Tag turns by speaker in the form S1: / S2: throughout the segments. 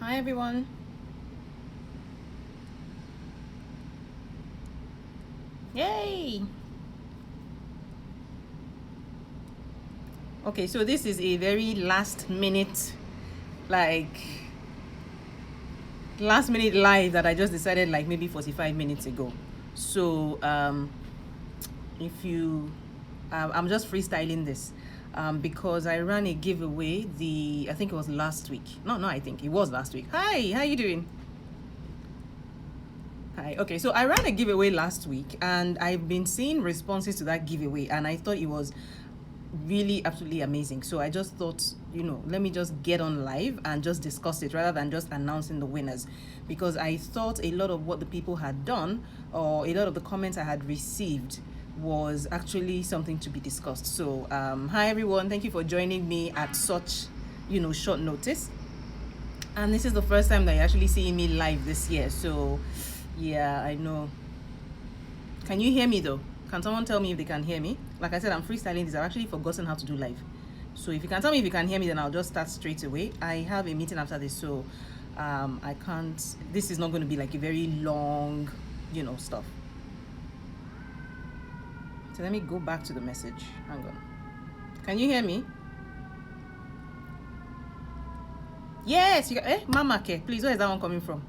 S1: Hi everyone. Yay! Okay, so this is a very like last minute live that I just decided like maybe 45 minutes ago. So if you I'm just freestyling this because I ran a giveaway I think it was last week. No, I think it was last week. Hi, how you doing? Hi. Okay, so I ran a giveaway last week and I've been seeing responses to that giveaway and I thought it was really absolutely amazing. So I just thought, let me just get on live and just discuss it rather than just announcing the winners, because I thought a lot of what the people had done or a lot of the comments I had received was actually something to be discussed. So hi everyone, thank you for joining me at such short notice. And this is the first time that you're actually seeing me live this year, so yeah, I know. Can you hear me though? Can someone tell me if they can hear me? Like I said, I'm freestyling this. I've actually forgotten how to do live. So if you can tell me if you can hear me, then I'll just start straight away. I have a meeting after this, so I can't. This is not going to be like a very long, stuff. So let me go back to the message. Hang on. Can you hear me? Yes, you can. Mama Ke, please, where is that one coming from?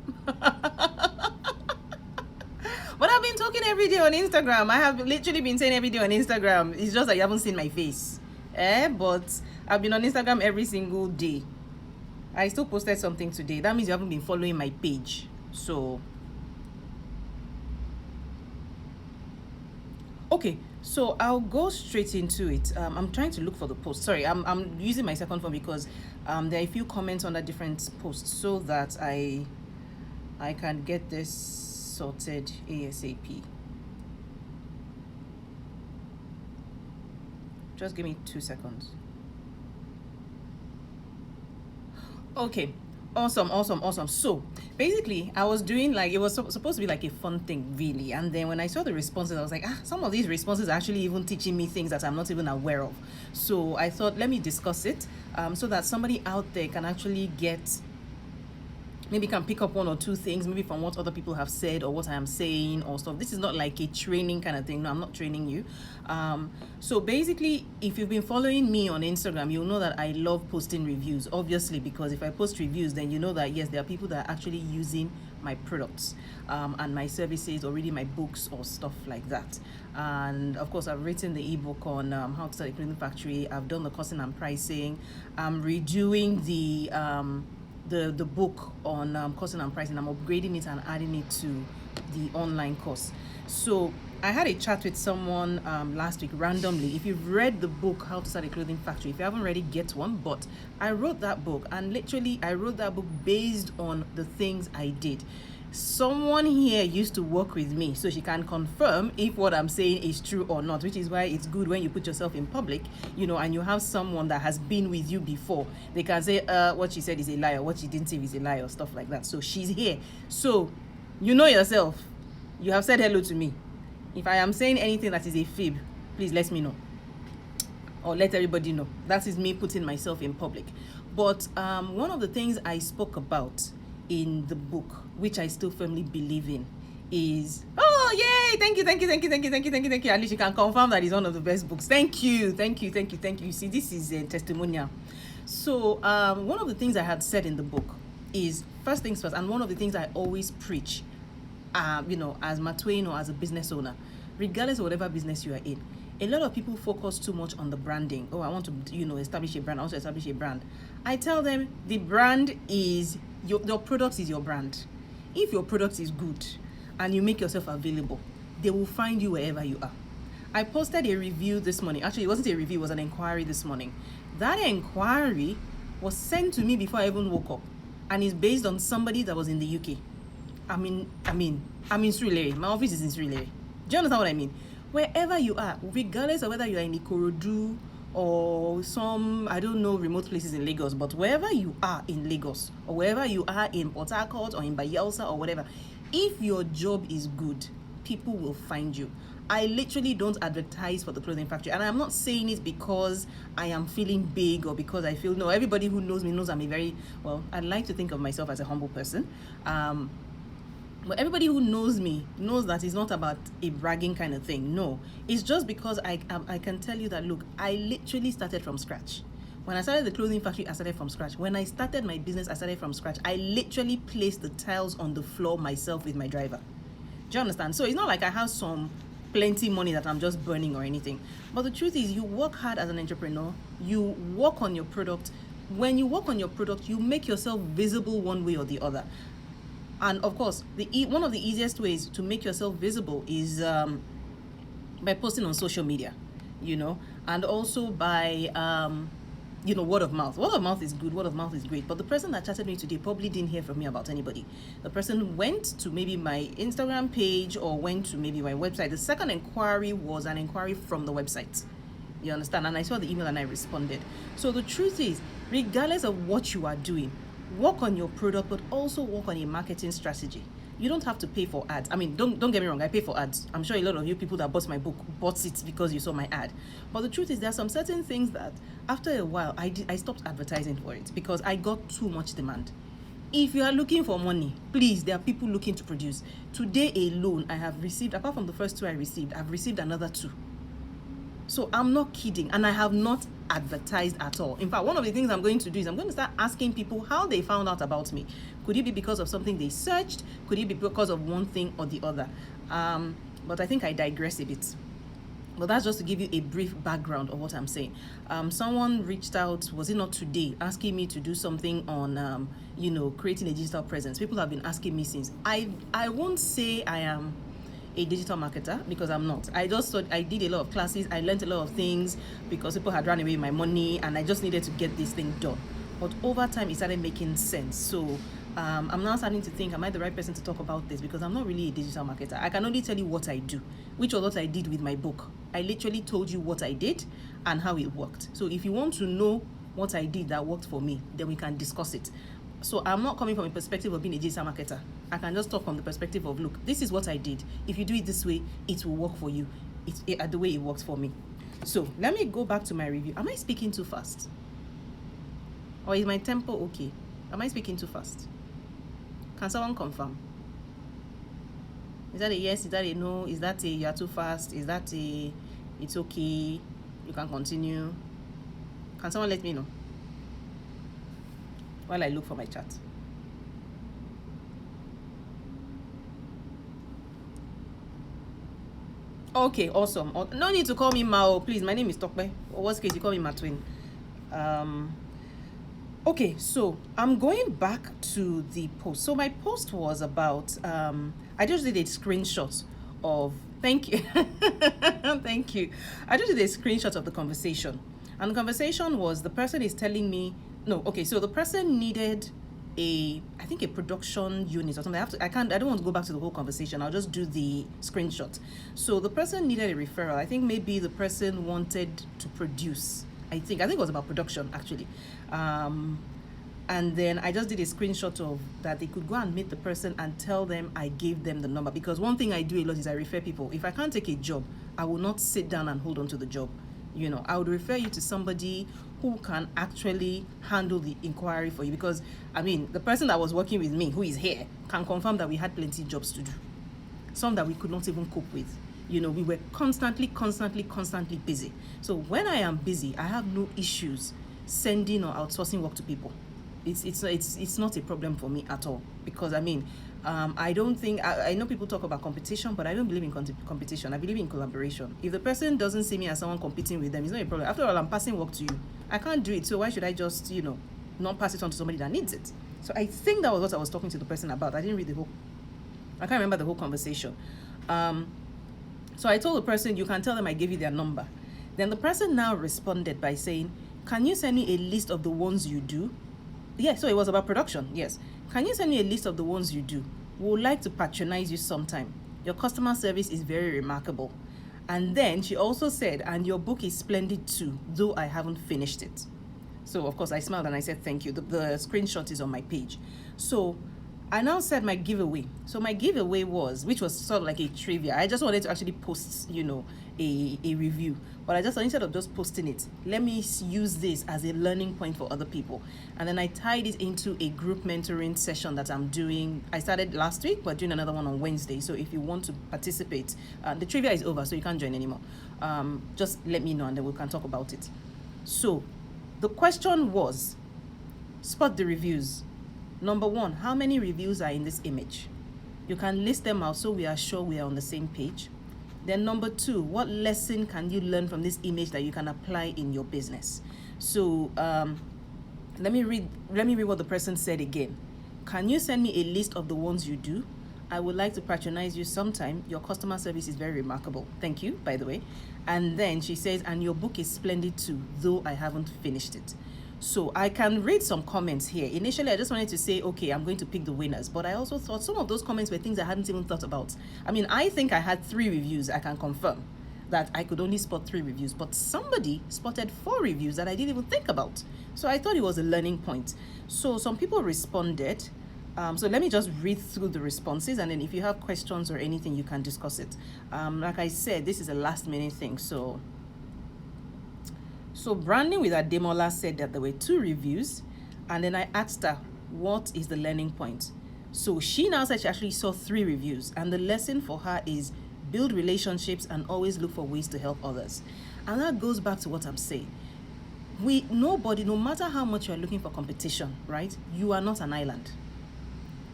S1: But I've been talking every day on Instagram. I have literally been saying every day on Instagram. It's just that you haven't seen my face. But I've been on Instagram every single day. I still posted something today. That means you haven't been following my page. So, okay. So I'll go straight into it. I'm trying to look for the post. Sorry, I'm using my second phone because there are a few comments on the different posts so that I can get this sorted ASAP. Just give me 2 seconds. Okay, awesome. So basically I was doing like, it was supposed to be like a fun thing really, and then when I saw the responses I was like, some of these responses are actually even teaching me things that I'm not even aware of. So I thought, let me discuss it so that somebody out there can actually maybe can pick up one or two things, maybe from what other people have said or what I am saying or stuff. This is not like a training kind of thing. No, I'm not training you. So basically, if you've been following me on Instagram, you'll know that I love posting reviews, obviously, because if I post reviews, then you know that, yes, there are people that are actually using my products and my services, or reading my books or stuff like that. And of course, I've written the ebook on how to start a clothing factory. I've done the costing and pricing. I'm redoing the book on costing and pricing. I'm upgrading it and adding it to the online course. So I had a chat with someone last week randomly. If you've read the book How to Start a Clothing Factory, if you haven't read it, get one. But I wrote that book, and literally I wrote that book based on the things I did. Someone here used to work with me, so she can confirm if what I'm saying is true or not, which is why it's good when you put yourself in public, and you have someone that has been with you before. They can say what she said is a lie, or what she didn't say is a lie, or stuff like that. So she's here, so you know yourself. You have said hello to me. If I am saying anything that is a fib, please let me know, or let everybody know. That is me putting myself in public. But one of the things I spoke about in the book, which I still firmly believe in, is yay, thank you. At least you can confirm that it's one of the best books. Thank you. You see, this is a testimonial. So one of the things I had said in the book is, first things first, and one of the things I always preach, as Matwain or as a business owner, regardless of whatever business you are in, a lot of people focus too much on the branding. I want to, establish a brand. I want to establish a brand. I tell them the brand is your product is your brand. If your product is good and you make yourself available, they will find you wherever you are. I posted a review this morning. Actually, it wasn't a review, it was an inquiry this morning. That inquiry was sent to me before I even woke up, and it's based on somebody that was in the UK. I'm in Surulere. My office is in Surulere. Do you understand what I mean? Wherever you are, regardless of whether you are in Ikorodu or some, I don't know, remote places in Lagos, but wherever you are in Lagos, or wherever you are in Port Harcourt or in Bayelsa or whatever, if your job is good, people will find you. I literally don't advertise for the clothing factory. And I'm not saying it because I am feeling big or because I feel, no, everybody who knows me knows I'm a very, well, I like to think of myself as a humble person. But everybody who knows me knows that it's not about a bragging kind of thing. No, it's just because I can tell you that, look, I literally started from scratch. When I started the clothing factory, I started from scratch. When I started my business, I started from scratch. I literally placed the tiles on the floor myself with my driver. Do you understand? So it's not like I have some plenty money that I'm just burning or anything. But the truth is, you work hard as an entrepreneur. You work on your product. When you work on your product, you make yourself visible one way or the other. And of course, one of the easiest ways to make yourself visible is by posting on social media, and also by word of mouth. Word of mouth is good, word of mouth is great. But the person that chatted me today probably didn't hear from me about anybody. The person went to maybe my Instagram page or went to maybe my website. The second inquiry was an inquiry from the website. You understand? And I saw the email and I responded. So the truth is, regardless of what you are doing, work on your product, but also work on a marketing strategy. You don't have to pay for ads. I mean, don't get me wrong, I pay for ads. I'm sure a lot of you people that bought my book bought it because you saw my ad. But the truth is, there are some certain things that after a while I stopped advertising for it because I got too much demand. If you are looking for money, please, there are people looking to produce. Today alone, I have received, apart from the first 2 I received, I've received another 2. So I'm not kidding, and I have not advertised at all. In fact, one of the things I'm going to do is I'm going to start asking people how they found out about me. Could it be because of something they searched? Could it be because of one thing or the other? But I think I digress a bit. But that's just to give you a brief background of what I'm saying. Someone reached out, was it not today, asking me to do something on, creating a digital presence. People have been asking me since. I won't say I am a digital marketer because I'm not. I just thought I did a lot of classes. I learned a lot of things because people had run away with my money and I just needed to get this thing done. But over time, it started making sense. So I'm now starting to think, am I the right person to talk about this? Because I'm not really a digital marketer. I can only tell you what I do, which was what I did with my book. I literally told you what I did and how it worked. So if you want to know what I did that worked for me, then we can discuss it. So I'm not coming from a perspective of being a digital marketer. I can just talk from the perspective of, look, this is what I did. If you do it this way, it will work for you. It's the way it works for me. So let me go back to my review. Am I speaking too fast? Or is my tempo okay? Am I speaking too fast? Can someone confirm? Is that a yes? Is that a no? Is that a you are too fast? Is that a it's okay? You can continue. Can someone let me know while I look for my chat? Okay, awesome. No need to call me Mao, please. My name is Tokbe. Or worst case, you call me my twin. Okay, so I'm going back to the post. So my post was about, I just did a screenshot of, thank you. Thank you. I just did a screenshot of the conversation. And the conversation was, the person is telling me, so the person needed I think a production unit or something. I don't want to go back to the whole conversation. I'll just do the screenshot. So the person needed a referral. I think maybe the person wanted to produce. I think it was about production actually. And then I just did a screenshot of that. They could go and meet the person and tell them I gave them the number, because one thing I do a lot is I refer people. If I can't take a job, I will not sit down and hold on to the job. I would refer you to somebody who can actually handle the inquiry for you, because the person that was working with me, who is here, can confirm that we had plenty of jobs to do, some that we could not even cope with. We were constantly busy. So when I am busy, I have no issues sending or outsourcing work to people. It's not a problem for me at all, because I don't think, I know people talk about competition, but I don't believe in competition. I believe in collaboration. If the person doesn't see me as someone competing with them, it's not a problem. After all, I'm passing work to you. I can't do it, so why should I just, not pass it on to somebody that needs it? So I think that was what I was talking to the person about. I can't remember the whole conversation. So I told the person, you can tell them I gave you their number. Then the person now responded by saying, can you send me a list of the ones you do? Yeah, so it was about production, yes. Can you send me a list of the ones you do? We would like to patronize you sometime. Your customer service is very remarkable. And then she also said, and your book is splendid too, though I haven't finished it. So of course I smiled and I said, thank you. The screenshot is on my page. So I now said my giveaway. So my giveaway was, which was sort of like a trivia. I just wanted to actually post, a review. But I just thought, instead of just posting it, let me use this as a learning point for other people. And then I tied it into a group mentoring session that I'm doing. I started last week, but doing another one on Wednesday. So if you want to participate, the trivia is over, so you can't join anymore. Just let me know and then we can talk about it. So the question was, spot the reviews. Number one, how many reviews are in this image? You can list them out so we are sure we are on the same page. Then number two, what lesson can you learn from this image that you can apply in your business? So let me read what the person said again. Can you send me a list of the ones you do? I would like to patronize you sometime. Your customer service is very remarkable. Thank you, by the way. And then she says, and your book is splendid too, though I haven't finished it. So I can read some comments here. Initially, I just wanted to say, okay, I'm going to pick the winners. But I also thought some of those comments were things I hadn't even thought about. I mean, I think I had 3 reviews. I can confirm that I could only spot 3 reviews. But somebody spotted 4 reviews that I didn't even think about. So I thought it was a learning point. So some people responded. So let me just read through the responses. And then if you have questions or anything, you can discuss it. Like I said, this is a last minute thing. So Branding with Ademola said that there were 2 reviews, and then I asked her, what is the learning point? So she now said she actually saw 3 reviews, and the lesson for her is build relationships and always look for ways to help others. And that goes back to what I'm saying. Nobody, no matter how much you're looking for competition, right? You are not an island.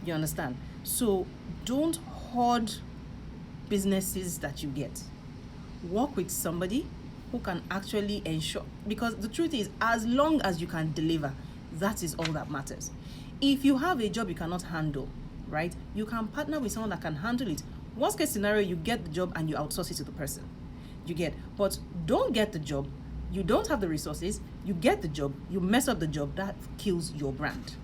S1: You understand? So don't hoard businesses that you get. Work with somebody who can actually ensure, because the truth is, as long as you can deliver, that is all that matters. If you have a job you cannot handle, right, you can partner with someone that can handle it. Worst case scenario, you get the job and you outsource it to the person. But don't get the job, you don't have the resources, you get the job, you mess up the job, that kills your brand.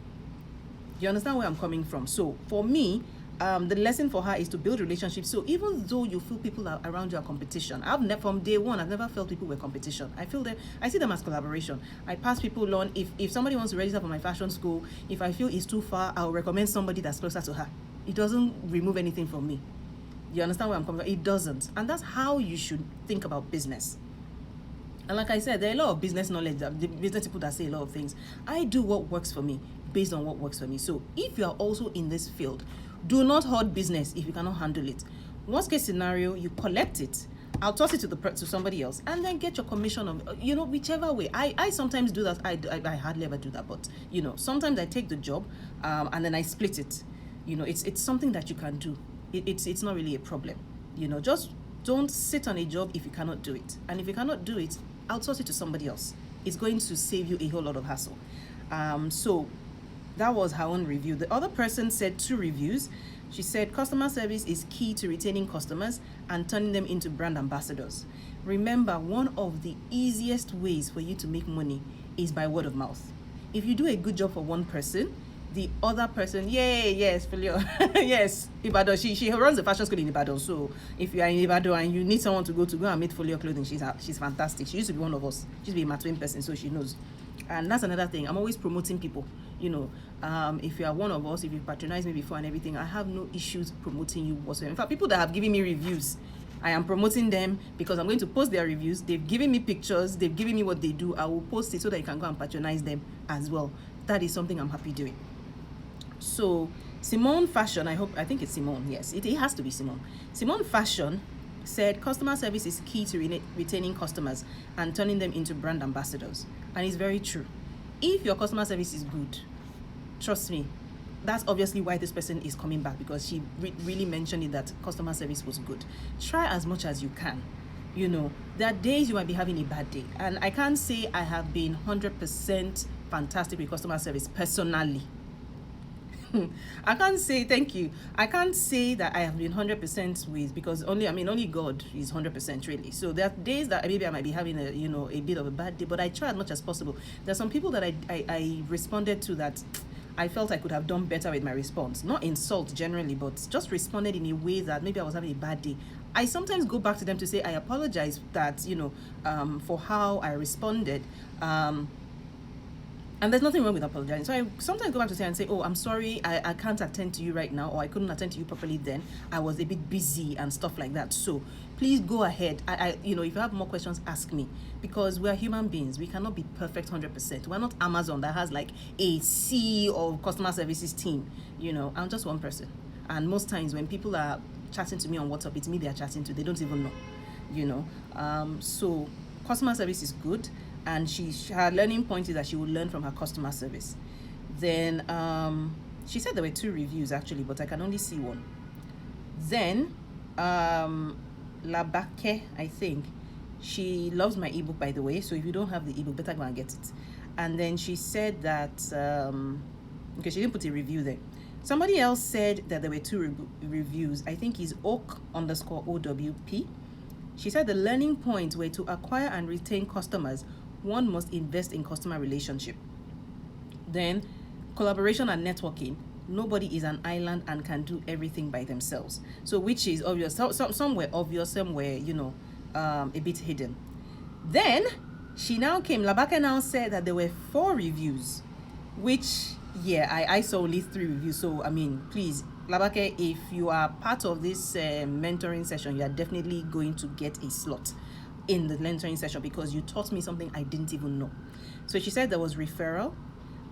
S1: You understand where I'm coming from? So for me, the lesson for her is to build relationships. So even though you feel people around you are competition, from day one, I've never felt people were competition. I see them as collaboration. I pass people on. If somebody wants to register for my fashion school, if I feel it's too far, I'll recommend somebody that's closer to her. It doesn't remove anything from me. You understand where I'm coming from? It doesn't. And that's how you should think about business. And like I said, there are a lot of business knowledge, the business people that say a lot of things. I do what works for me based on what works for me. So if you are also in this field, do not hoard business if you cannot handle it. Worst case scenario, you collect it, outsource it to somebody else, and then get your commission of, whichever way. I sometimes do that. I hardly ever do that, but sometimes I take the job and then I split it. It's something that you can do. It's not really a problem. Just don't sit on a job if you cannot do it. And if you cannot do it, outsource it to somebody else. It's going to save you a whole lot of hassle. So that was her own review. The other person said 2 reviews. She said customer service is key to retaining customers and turning them into brand ambassadors. Remember, one of the easiest ways for you to make money is by word of mouth. If you do a good job for one person, the other person, yes, Filio, yes, Ibadan. She runs a fashion school in Ibadan. So if you are in Ibadan and you need someone to go and meet Folio clothing, she's fantastic. She used to be one of us. She used to be a Matwin person, so she knows. And that's another thing. I'm always promoting people. If you are one of us, if you patronize me before and everything, I have no issues promoting you whatsoever. In fact, people that have given me reviews, I am promoting them because I'm going to post their reviews. They've given me pictures. They've given me what they do. I will post it so that you can go and patronize them as well. That is something I'm happy doing. So Simone Fashion, I think it's Simone. Yes, it has to be Simone. Simone Fashion said customer service is key to retaining customers and turning them into brand ambassadors. And it's very true. If your customer service is good, trust me, that's obviously why this person is coming back, because she really mentioned it, that customer service was good. Try as much as you can. There are days you might be having a bad day, and I can't say I have been 100% fantastic with customer service personally. I can't say thank you. I can't say that I have been 100% with, because only God is 100% really. So there are days that maybe I might be having a bit of a bad day, but I try as much as possible. There's some people that I responded to that I felt I could have done better with my response. Not insult generally, but just responded in a way that maybe I was having a bad day. I sometimes go back to them to say I apologize that for how I responded. And there's nothing wrong with apologizing. So I sometimes go back to say and say, oh, I'm sorry, I can't attend to you right now, or I couldn't attend to you properly then. I was a bit busy and stuff like that. So please go ahead. If you have more questions, ask me. Because we're human beings. We cannot be perfect 100%. We're not Amazon that has like a sea of customer services team. I'm just one person. And most times when people are chatting to me on WhatsApp, it's me they are chatting to. They don't even know. So customer service is good, and her learning point is that she will learn from her customer service. Then she said there were 2 reviews actually, but I can only see one. Then Labake, I think, she loves my ebook, by the way, so if you don't have the ebook, better go and get it. And then she said that okay, she didn't put a review there. Somebody else said that there were 2 reviews. I think is Oak_OWP. She said the learning points were to acquire and retain customers, one must invest in customer relationship. Then collaboration and networking. Nobody is an island and can do everything by themselves. So which is obvious. Some were obvious, some were, a bit hidden. Then she now came, Labaka now said that there were 4 reviews, which, yeah, I saw only 3 reviews. So, please, Labake, if you are part of this mentoring session, you are definitely going to get a slot in the mentoring session because you taught me something I didn't even know. So she said there was referral,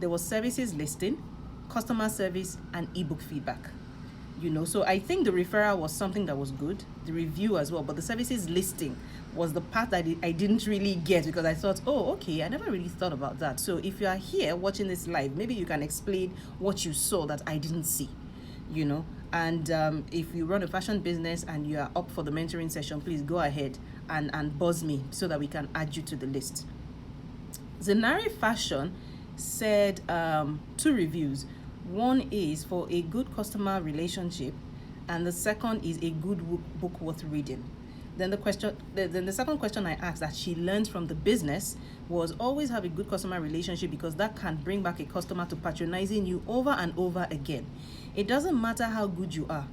S1: there was services listing, customer service, and ebook feedback. So I think the referral was something that was good, the review as well, but the services listing was the part that I didn't really get because I thought, oh, okay, I never really thought about that. So if you are here watching this live, maybe you can explain what you saw that I didn't see, and if you run a fashion business and you are up for the mentoring session, please go ahead and buzz me so that we can add you to the list. Zenari Fashion said 2 reviews. One is for a good customer relationship, and the second is a good book worth reading. Then the second question I asked that she learned from the business was always have a good customer relationship because that can bring back a customer to patronizing you over and over again. It doesn't matter how good you are.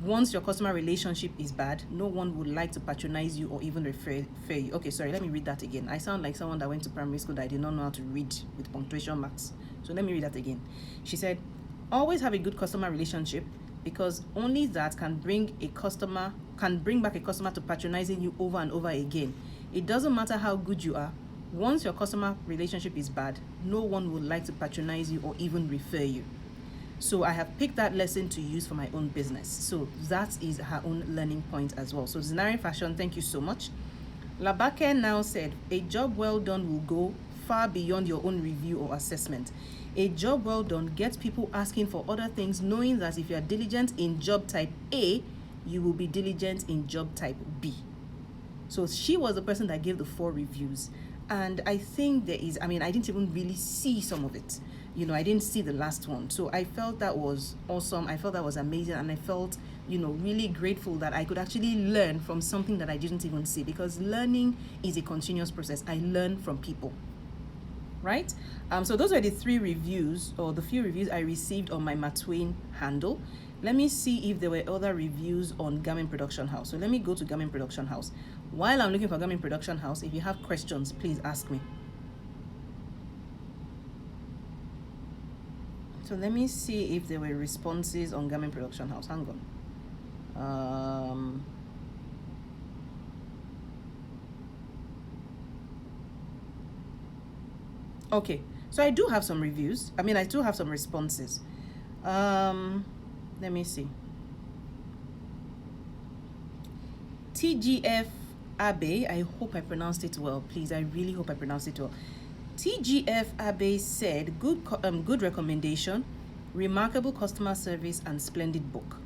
S1: Once your customer relationship is bad, no one would like to patronize you or even refer you. Okay, sorry, let me read that again. I sound like someone that went to primary school that I did not know how to read with punctuation marks. So let me read that again. She said, always have a good customer relationship because only that can bring back a customer to patronizing you over and over again. It doesn't matter how good you are. Once your customer relationship is bad, no one would like to patronize you or even refer you. So I have picked that lesson to use for my own business. So that is her own learning point as well. So Zenari Fashion, thank you so much. Labake now said, a job well done will go far beyond your own review or assessment. A job well done gets people asking for other things, knowing that if you are diligent in job type A, you will be diligent in job type B. So she was the person that gave the 4 reviews. And I think there is, I didn't even really see some of it. I didn't see the last one. So I felt that was awesome. I felt that was amazing. And I felt, really grateful that I could actually learn from something that I didn't even see, because learning is a continuous process. I learn from people, right? So those were the 3 reviews, or the few reviews I received on my Matwin handle. Let me see if there were other reviews on Garment Production House. So let me go to Garment Production House. While I'm looking for Garment Production House, if you have questions, please ask me. So let me see if there were responses on Garment Production House. Hang on. Okay, so I do have some reviews. I do have some responses. Let me see. TGF Abe, I hope I pronounced it well. Please, I really hope I pronounced it well. TGF Abe said, good recommendation, remarkable customer service, and splendid book.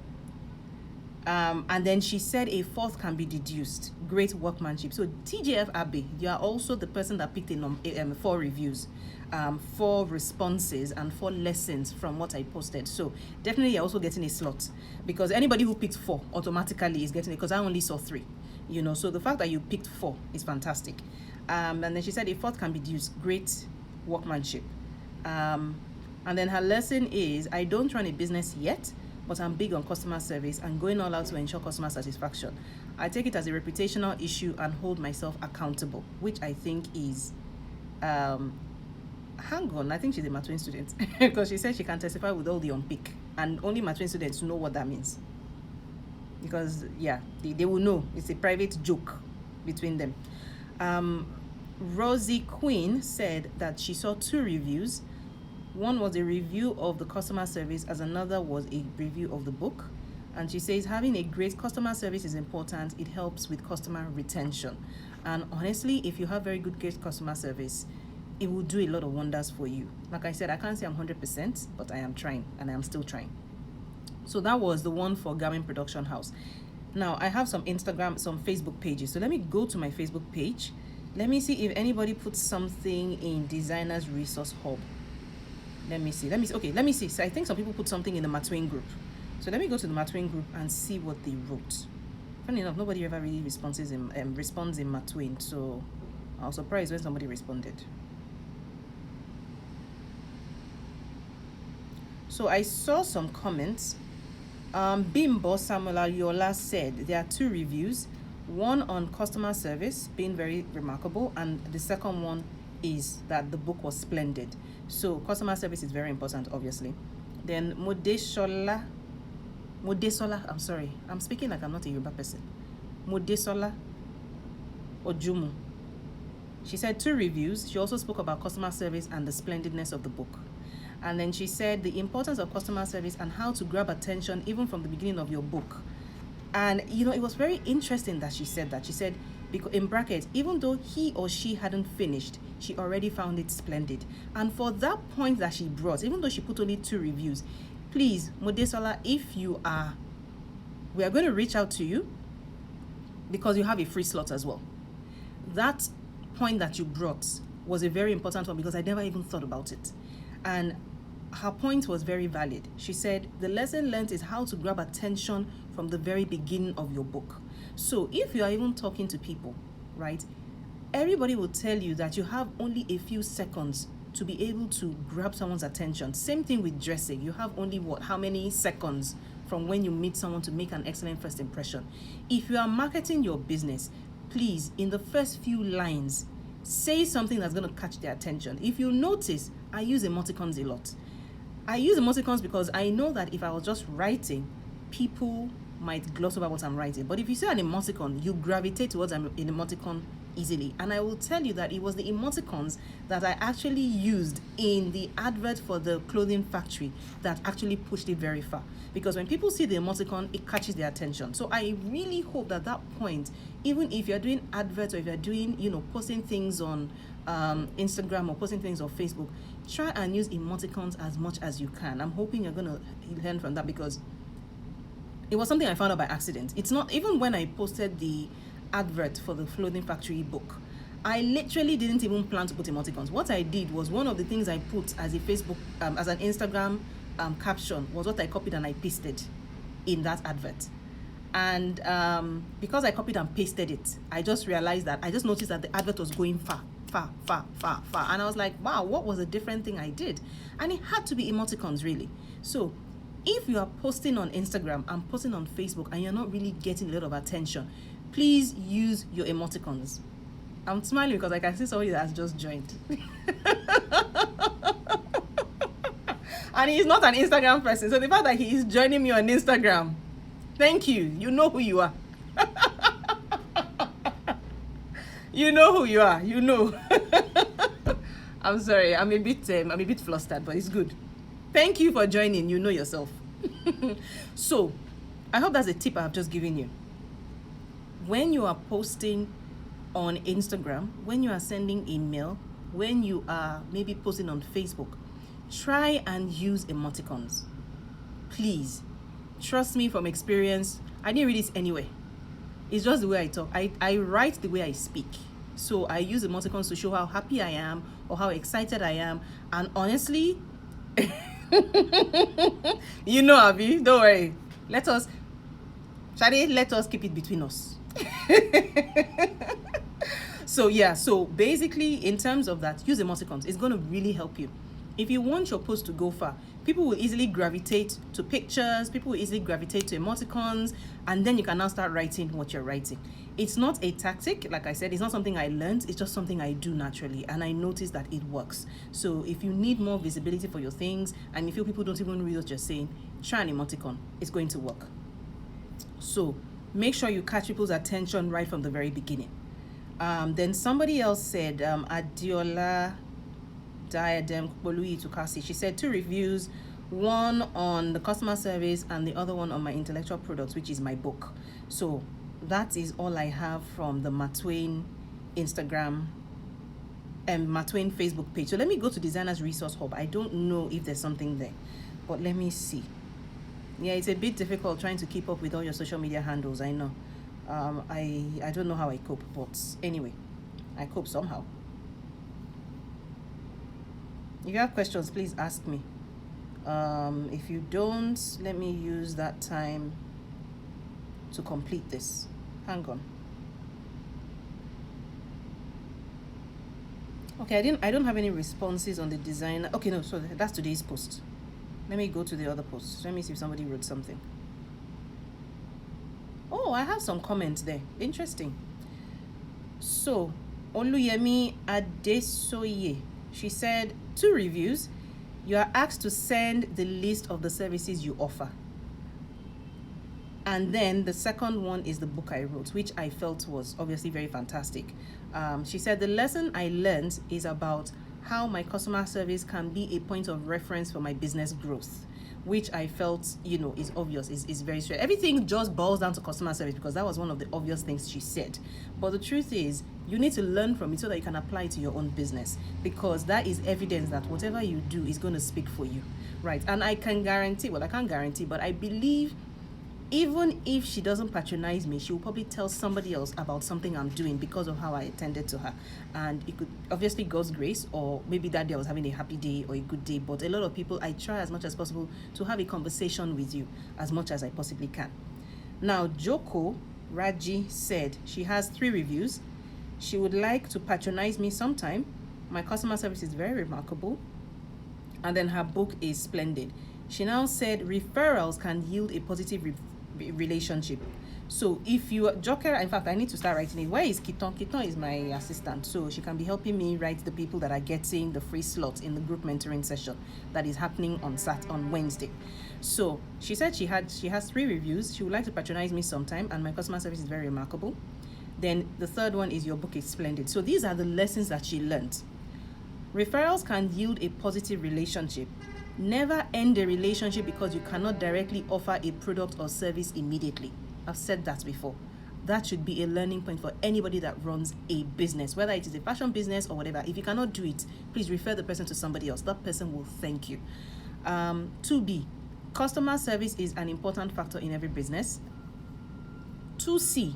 S1: And then she said a 4th can be deduced, great workmanship. So TGF Abe, you are also the person that picked 4 reviews, 4 responses, and 4 lessons from what I posted. So definitely you're also getting a slot, because anybody who picked 4 automatically is getting it, because I only saw 3. So the fact that you picked 4 is fantastic. And then she said a 4th can be deduced, great workmanship. And then her lesson is, I don't run a business yet, but I'm big on customer service and going all out to ensure customer satisfaction. I take it as a reputational issue and hold myself accountable, which I think is hang on, I think she's a Matwin student because she said she can testify with all the unpick, and only Matwin students know what that means. Because yeah, they will know it's a private joke between them. Rosie Queen said that she saw 2 reviews. One was a review of the customer service, as another was a review of the book. And she says having a great customer service is important. It helps with customer retention. And honestly, if you have very good great customer service, it will do a lot of wonders for you. Like I said, I can't say I'm 100%, but I am trying, and I am still trying. So that was the one for Garmin Production House. Now I have some Instagram, some Facebook pages. So let me go to my Facebook page. Let me see if anybody puts something in Designers Resource Hub. Let me see. Okay, let me see. So I think some people put something in the Matwin group. So let me go to the Matwin group and see what they wrote. Funny enough, nobody ever really responds in Matwin. So I was surprised when somebody responded. So I saw some comments. Bimbo Samuel Yola said there are 2 reviews, one on customer service being very remarkable, and the second one is that the book was splendid. So customer service is very important, obviously. Then Modesola, I'm sorry, I'm speaking like I'm not a Yoruba person. Modesola Ojumu, she said 2 reviews. She also spoke about customer service and the splendidness of the book. And then she said the importance of customer service and how to grab attention even from the beginning of your book. And you know, it was very interesting that she said that. She said, because in brackets, even though he or she hadn't finished, she already found it splendid. And for that point that she brought, even though she put only 2 reviews, please, Modesola, if you are, we are going to reach out to you because you have a free slot as well. That point that you brought was a very important one because I never even thought about it. And her point was very valid. She said the lesson learned is how to grab attention from the very beginning of your book. So if you are even talking to people, right, everybody will tell you that you have only a few seconds to be able to grab someone's attention. Same thing with dressing. You have only how many seconds from when you meet someone to make an excellent first impression. If you are marketing your business, please, in the first few lines, say something that's going to catch their attention. If you notice, I use emoticons a lot. I use emoticons because I know that if I was just writing, people might gloss over what I'm writing. But if you say an emoticon, you gravitate towards an emoticon easily. And I will tell you that it was the emoticons that I actually used in the advert for the clothing factory that actually pushed it very far. Because when people see the emoticon, it catches their attention. So I really hope that that point, even if you're doing adverts or if you're doing, posting things on Instagram or posting things on Facebook, try and use emoticons as much as you can. I'm hoping you're going to learn from that because it was something I found out by accident. It's not, even when I posted the advert for the clothing factory book, I literally didn't even plan to put emoticons. What I did was one of the things I put as a Facebook, as an Instagram caption was what I copied and I pasted in that advert. And because I copied and pasted it, I just realized that, I just noticed that the advert was going far. And I was like, wow, what was a different thing I did? And it had to be emoticons, really. So if you are posting on Instagram and posting on Facebook and you're not really getting a lot of attention, please use your emoticons. I'm smiling because I can see somebody that has just joined. And he's not an Instagram person. So the fact that he is joining me on Instagram, thank you. You know who you are. You know who you are. You know. I'm sorry. I'm a bit flustered, but it's good. Thank you for joining. You know yourself. So, I hope that's a tip I've just given you. When you are posting on Instagram, when you are sending email, when you are maybe posting on Facebook, try and use emoticons. Please. Trust me from experience. I didn't read it anyway. It's just the way I talk. I write the way I speak. So I use emoticons to show how happy I am or how excited I am. And honestly, Abby, don't worry. Let us keep it between us. So basically, in terms of that, use emoticons. It's going to really help you. If you want your post to go far, people will easily gravitate to pictures, people will easily gravitate to emoticons, and then you can now start writing what you're writing. It's not a tactic, like I said, it's not something I learned, it's just something I do naturally, and I notice that it works. So if you need more visibility for your things and you feel people don't even read what you're saying, try an emoticon. It's going to work. So make sure you catch people's attention right from the very beginning. Then somebody else said, Adiola Diadem Kpolui Tukasi, she said 2 reviews, one on the customer service and the other one on my intellectual products, which is my book. So that is all I have from the Matwain Instagram and Matwain Facebook page. So let me go to Designers Resource Hub. I don't know if there's something there, but let me see. Yeah, it's a bit difficult trying to keep up with all your social media handles, I know. I don't know how I cope, but anyway, I cope somehow. If you have questions, please ask me. If you don't, let me use that time to complete this. Hang on. Okay, I don't have any responses on the design. Okay, no, so that's today's post. Let me go to the other post. Let me see if somebody wrote something. Oh, I have some comments there. Interesting. So, Oluyemi Adesoye, she said 2 reviews. You are asked to send the list of the services you offer. And then the second one is the book I wrote, which I felt was obviously very fantastic. She said the lesson I learned is about how my customer service can be a point of reference for my business growth, which I felt, is obvious, is very straight. Everything just boils down to customer service because that was one of the obvious things she said. But the truth is, you need to learn from it so that you can apply it to your own business, because that is evidence that whatever you do is going to speak for you, right? And I can't guarantee, but I believe even if she doesn't patronize me, she will probably tell somebody else about something I'm doing because of how I attended to her. And it could obviously God's grace, or maybe that day I was having a happy day or a good day. But a lot of people, I try as much as possible to have a conversation with you as much as I possibly can. Now, Joko Raji said she has 3 reviews. She would like to patronize me sometime. My customer service is very remarkable. And then her book is splendid. She now said referrals can yield a positive relationship. So if you Joker, in fact, I need to start writing it. Where is Kiton? Kiton is my assistant, so she can be helping me write the people that are getting the free slot in the group mentoring session that is happening on Wednesday. So she said she has 3 reviews. She would like to patronize me sometime, and my customer service is very remarkable. Then the third one is your book is splendid. So these are the lessons that she learned. Referrals can yield a positive relationship. Never end a relationship because you cannot directly offer a product or service immediately. I've said that before. That should be a learning point for anybody that runs a business, whether it is a fashion business or whatever. If you cannot do it, please refer the person to somebody else. That person will thank you. 2B, customer service is an important factor in every business. 2C,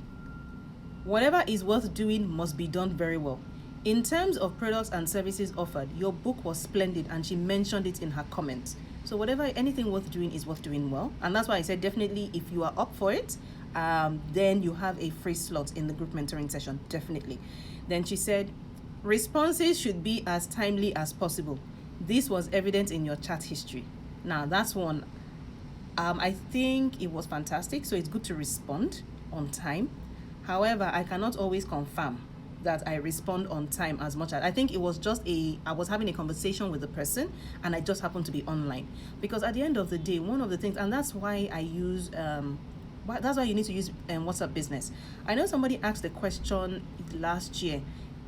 S1: whatever is worth doing must be done very well. In terms of products and services offered, your book was splendid, and she mentioned it in her comments. So anything worth doing is worth doing well. And that's why I said definitely if you are up for it, then you have a free slot in the group mentoring session, definitely. Then she said, responses should be as timely as possible. This was evident in your chat history. Now that's one. I think it was fantastic. So it's good to respond on time. However, I cannot always confirm that I respond on time as much as I think it was just I was having a conversation with the person and I just happened to be online, because at the end of the day, one of the things, and that's why I use that's why you need to use WhatsApp Business. I know somebody asked a question last year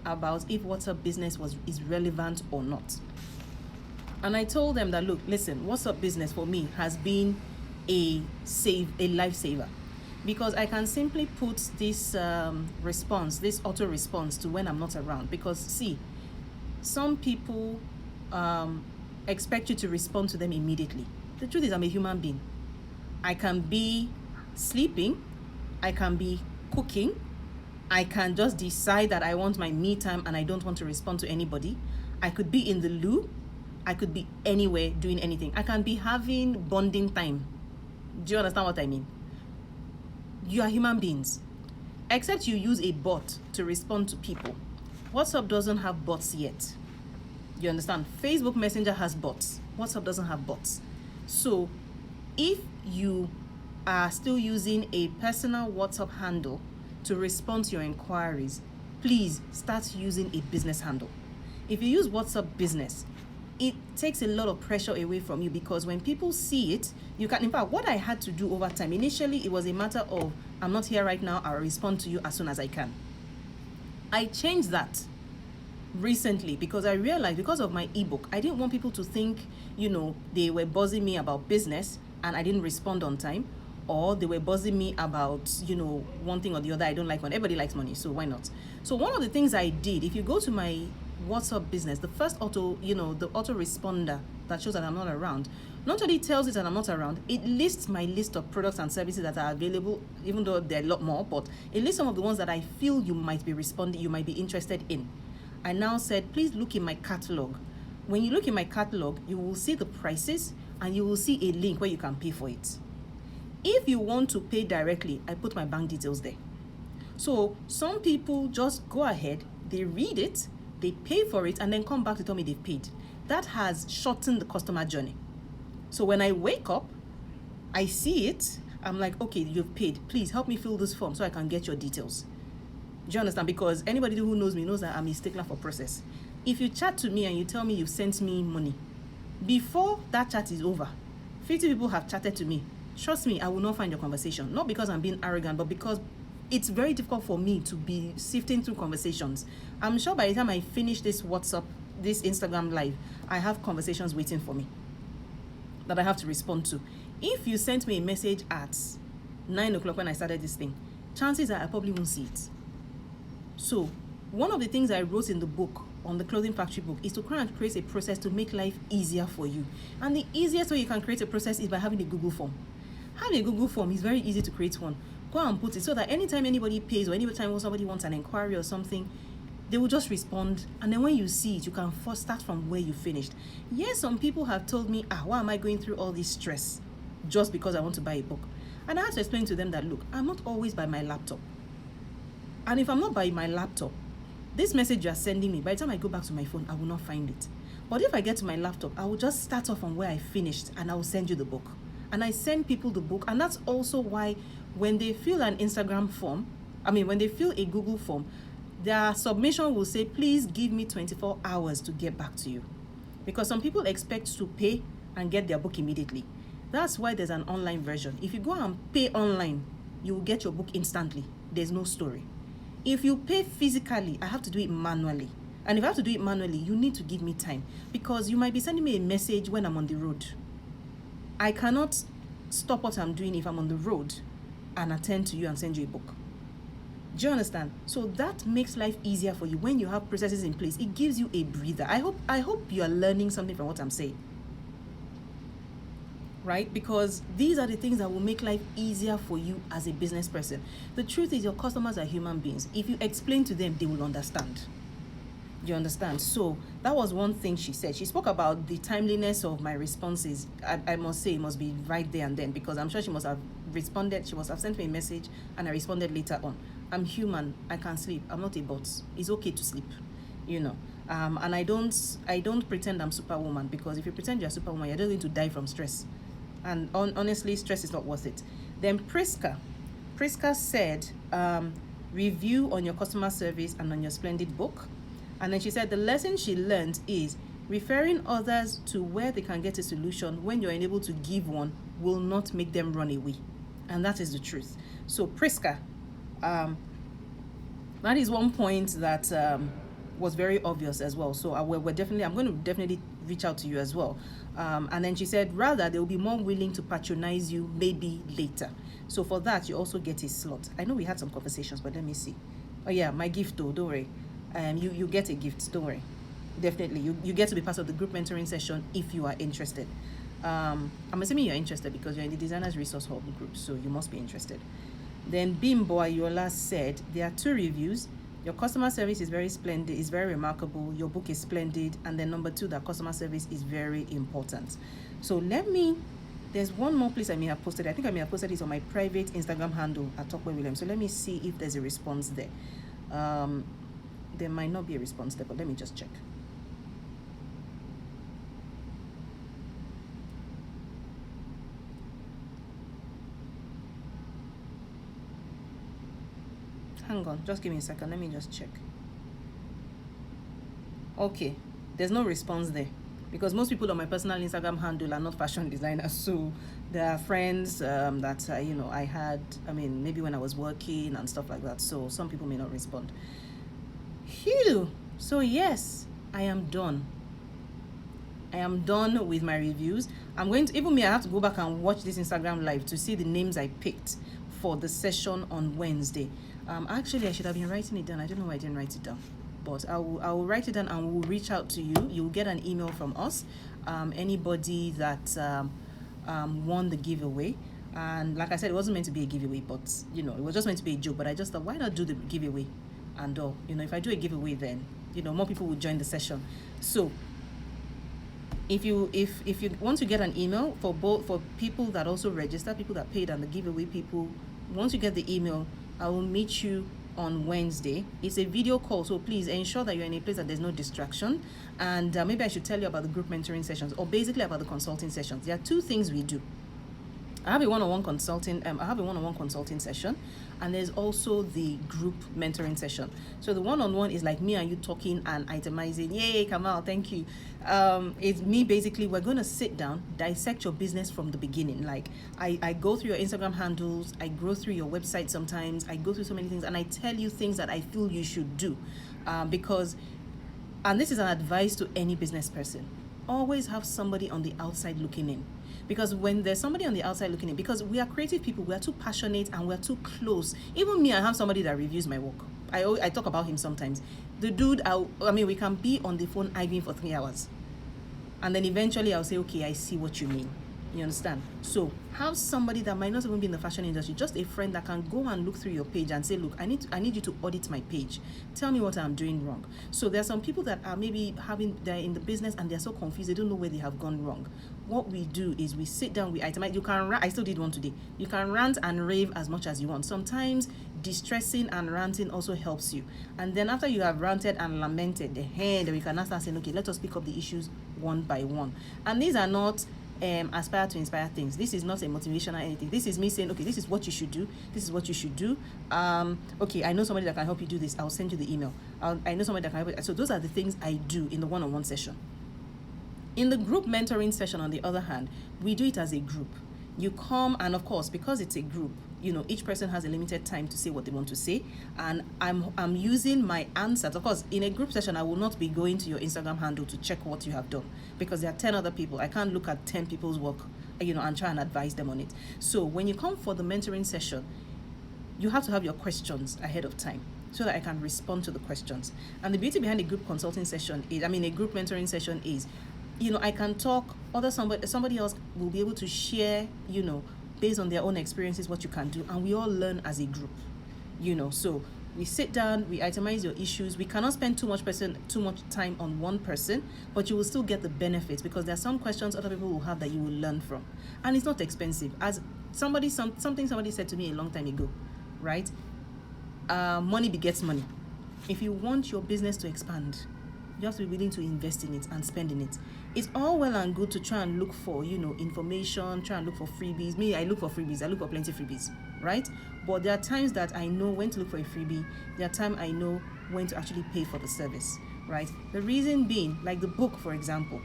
S1: about if WhatsApp Business is relevant or not, and I told them that look, listen, WhatsApp Business for me has been a lifesaver, because I can simply put this this auto response to when I'm not around. Because see, some people expect you to respond to them immediately. The truth is, I'm a human being. I can be sleeping, I can be cooking, I can just decide that I want my me time and I don't want to respond to anybody. I could be in the loo, I could be anywhere doing anything. I can be having bonding time. Do you understand what I mean? You are human beings, except you use a bot to respond to people. WhatsApp doesn't have bots yet. You understand? Facebook Messenger has bots. WhatsApp doesn't have bots. So if you are still using a personal WhatsApp handle to respond to your inquiries, please start using a business handle. If you use WhatsApp Business, it takes a lot of pressure away from you, because when people see it, you can, in fact, what I had to do over time, initially it was a matter of, I'm not here right now, I'll respond to you as soon as I can. I changed that recently because I realized, because of my ebook, I didn't want people to think, they were buzzing me about business and I didn't respond on time, or they were buzzing me about, one thing or the other. I don't like money. Everybody likes money, so why not? So one of the things I did, if you go to my WhatsApp Business, the first the auto responder that shows that I'm not around, not only tells it that I'm not around, it lists my list of products and services that are available, even though there are a lot more, but it lists some of the ones that I feel you might be interested in. I now said, please look in my catalog. When you look in my catalog, you will see the prices and you will see a link where you can pay for it. If you want to pay directly, I put my bank details there. So some people just go ahead, they read it, they pay for it, and then come back to tell me they've paid. That has shortened the customer journey. So when I wake up, I see it, I'm like, okay, you've paid. Please help me fill this form so I can get your details. Do you understand? Because anybody who knows me knows that I'm a stickler for process. If you chat to me and you tell me you've sent me money, before that chat is over, 50 people have chatted to me. Trust me, I will not find your conversation. Not because I'm being arrogant, but because it's very difficult for me to be sifting through conversations. I'm sure by the time I finish this WhatsApp, this Instagram live, I have conversations waiting for me that I have to respond to. If you sent me a message at 9 o'clock when I started this thing, chances are I probably won't see it. So one of the things I wrote in the book, on the Clothing Factory book, is to try and create a process to make life easier for you. And the easiest way you can create a process is by having a Google form. Having a Google form is very easy to create one. Go and put it so that anytime anybody pays or anytime somebody wants an inquiry or something, they will just respond. And then when you see it, you can first start from where you finished. Yes, some people have told me, why am I going through all this stress just because I want to buy a book? And I had to explain to them that, look, I'm not always by my laptop. And if I'm not by my laptop, this message you are sending me, by the time I go back to my phone, I will not find it. But if I get to my laptop, I will just start off on where I finished and I will send you the book. And I send people the book. And that's also why when they fill an Instagram form, when they fill a Google form, their submission will say, please give me 24 hours to get back to you. Because some people expect to pay and get their book immediately. That's why there's an online version. If you go and pay online, you will get your book instantly. There's no story. If you pay physically, I have to do it manually. And if I have to do it manually, you need to give me time, because you might be sending me a message when I'm on the road. I cannot stop what I'm doing if I'm on the road and attend to you and send you a book. Do you understand? So that makes life easier for you when you have processes in place. It gives you a breather. I hope you are learning something from what I'm saying. Right? Because these are the things that will make life easier for you as a business person. The truth is, your customers are human beings. If you explain to them, they will understand. You understand? So that was one thing she said. She spoke about the timeliness of my responses. I must say, it must be right there and then, because I'm sure she must have responded. She must have sent me a message and I responded later on. I'm human. I can sleep. I'm not a bot. It's okay to sleep, and I don't pretend I'm Superwoman, because if you pretend you're Superwoman, you're just going to die from stress. And honestly, stress is not worth it. Then Priska said, review on your customer service and on your splendid book. And then she said the lesson she learned is referring others to where they can get a solution when you're unable to give one will not make them run away. And that is the truth. So Priska, that is one point that was very obvious as well. So I'm going to definitely reach out to you as well. And then she said, rather, they will be more willing to patronize you maybe later. So for that, you also get a slot. I know we had some conversations, but let me see. Oh yeah, my gift though, don't worry. You get a gift, don't worry. Definitely, you get to be part of the group mentoring session if you are interested. I'm assuming you're interested because you're in the Designers Resource Hub group, so you must be interested. Then Bimbo Ayola said, there are 2 reviews. Your customer service is very splendid, is very remarkable. Your book is splendid. And then number 2, that customer service is very important. So there's one more place I may have posted. I think I may have posted it on my private Instagram handle at Talkway Williams. So let me see if there's a response there. There might not be a response there, but let me just check. Hang on, just give me a second. Let me just check. Okay, there's no response there because most people on my personal Instagram handle are not fashion designers. So there are friends that I had. I mean, maybe when I was working and stuff like that. So some people may not respond. Phew. So yes, I am done. I am done with my reviews. I'm going to, even me, I have to go back and watch this Instagram live to see the names I picked for the session on Wednesday. Actually, I should have been writing it down. I don't know why I didn't write it down, but I will write it down and we'll reach out to you. You'll get an email from us. Anybody that won the giveaway. And like I said, it wasn't meant to be a giveaway, but it was just meant to be a joke. But I just thought, why not do the giveaway? And if I do a giveaway, then more people will join the session. So if you want to get an email for people that also register, people that paid, and the giveaway people, once you get the email, I will meet you on Wednesday. It's a video call, so please ensure that you're in a place that there's no distraction. And maybe I should tell you about the group mentoring sessions, or basically about the consulting sessions. There are two things we do. I have a one-on-one consulting session, and there's also the group mentoring session. So the one-on-one is like me and you talking and itemizing. Yay, Kamal, thank you. It's me basically. We're going to sit down, dissect your business from the beginning. Like I go through your Instagram handles, I go through your website sometimes, I go through so many things, and I tell you things that I feel you should do. Because, and this is an advice to any business person, always have somebody on the outside looking in. Because when there's somebody on the outside looking in, because we are creative people, we are too passionate and we're too close. Even me, I have somebody that reviews my work. I talk about him sometimes. The dude, we can be on the phone arguing for 3 hours. And then eventually I'll say, okay, I see what you mean. You understand? So have somebody that might not even be in the fashion industry, just a friend that can go and look through your page and say, look, I need you to audit my page. Tell me what I'm doing wrong. So there are some people that are maybe they're in the business and they're so confused, they don't know where they have gone wrong. What we do is we sit down, we itemize. You can I still did one today. You can rant and rave as much as you want. Sometimes distressing and ranting also helps you. And then after you have ranted and lamented, then we can now start saying, okay, let us pick up the issues one by one. And these are not aspire to inspire things. This is not a motivational anything. This is me saying, okay, this is what you should do. This is what you should do. Okay, I know somebody that can help you do this. I'll send you the email. I know somebody that can help you. So those are the things I do in the one-on-one session. In the group mentoring session, on the other hand, we do it as a group. You come, and of course, because it's a group, each person has a limited time to say what they want to say, and I'm using my answers. Of course, in a group session, I will not be going to your Instagram handle to check what you have done, because there are 10 other people. I can't look at 10 people's work, and try and advise them on it. So when you come for the mentoring session, you have to have your questions ahead of time so that I can respond to the questions. And the beauty behind a group consulting session is, a group mentoring session is, I can talk, somebody else will be able to share, based on their own experiences, what you can do, and we all learn as a group, so we sit down, we itemize your issues. We cannot spend too much time on one person, but you will still get the benefits, because there are some questions other people will have that you will learn from, and it's not expensive. As somebody said to me a long time ago, right? Money begets money. If you want your business to expand, you have to be willing to invest in it and spend in it. It's all well and good to try and look for, information, try and look for freebies. Me, I look for freebies. I look for plenty of freebies, right? But there are times that I know when to look for a freebie. There are times I know when to actually pay for the service, right? The reason being, like the book, for example.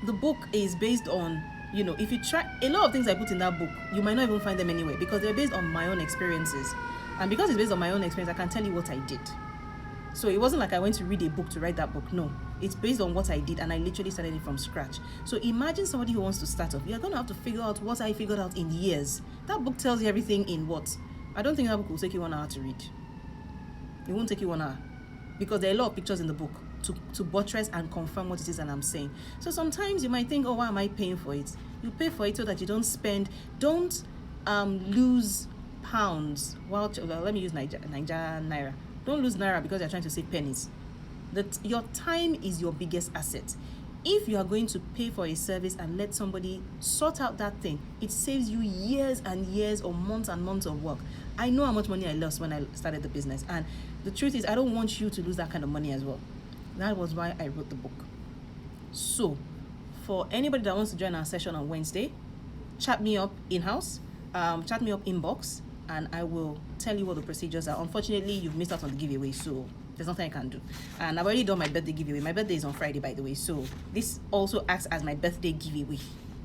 S1: The book is based on, if you try, a lot of things I put in that book, you might not even find them anywhere, because they're based on my own experiences. And because it's based on my own experience, I can tell you what I did. So it wasn't like I went to read a book to write that book. No, it's based on what I did, and I literally started it from scratch. So imagine somebody who wants to start off. You're going to have to figure out what I figured out in years. That book tells you everything in what? I don't think that book will take you 1 hour to read. It won't take you 1 hour, because there are a lot of pictures in the book to buttress and confirm what it is that I'm saying. So sometimes you might think, oh, why am I paying for it? You pay for it so that you don't lose pounds. Well, let me use Naira. Don't lose Naira because you're trying to save pennies. Your time is your biggest asset. If you are going to pay for a service and let somebody sort out that thing, it saves you years and years or months and months of work. I know how much money I lost when I started the business. And the truth is, I don't want you to lose that kind of money as well. That was why I wrote the book. So, for anybody that wants to join our session on Wednesday, chat me up in-house, chat me up inbox, and I will tell you what the procedures are. Unfortunately, you've missed out on the giveaway, so there's nothing I can do. And I've already done my birthday giveaway. My birthday is on Friday, by the way, so this also acts as my birthday giveaway,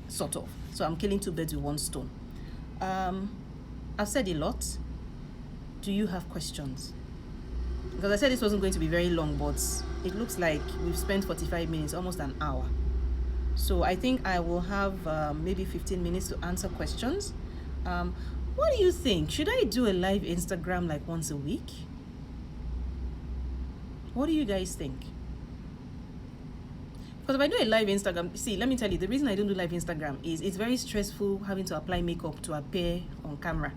S1: sort of. So I'm killing two birds with one stone. I've said a lot. Do you have questions? Because I said this wasn't going to be very long, but it looks like we've spent 45 minutes, almost an hour. So I think I will have maybe 15 minutes to answer questions. What do you think? Should I do a live Instagram like once a week? What do you guys think? Because if I do a live Instagram, see, let me tell you, the reason I don't do live Instagram is it's very stressful having to apply makeup to appear on camera.